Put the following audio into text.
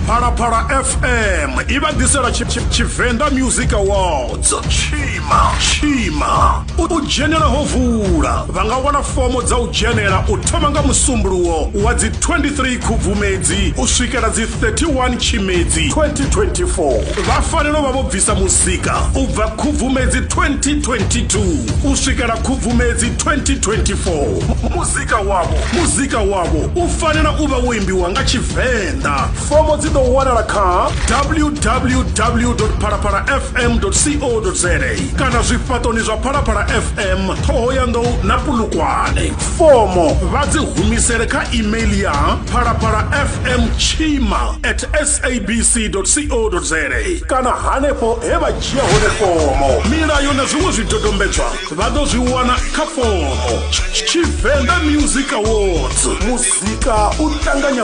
Phala FM iba disela Tshivenda Music Awards. Chima ujenela hovula vanga wana fomo za ujenela uthomanga musumbuluwo wa dzi 23 Khubvumedzi uswikela dzi 31 Tshimedzi 2024. Vafanelo vavobvisa muzika ubva Khubvumedzi 2022 uswikela Khubvumedzi 2024. Muzika wavo ufanela uva uimbiwa nga Tshivenda. Fomo dzidowanala kha www.phalaphalafm.co.za kana zwifatoni zwa Phalaphala FM Thohoyandou na Polokwane. Fomo vadzihumisele kha email ya phalaphalafm@sabc.co.za kana hanepo heva jia hone fomo. Milayo na zwiṅwe zwidodombedzwa vado zwiwana kha fomo. Tshivenda Music Awards, muzika u ṱanganya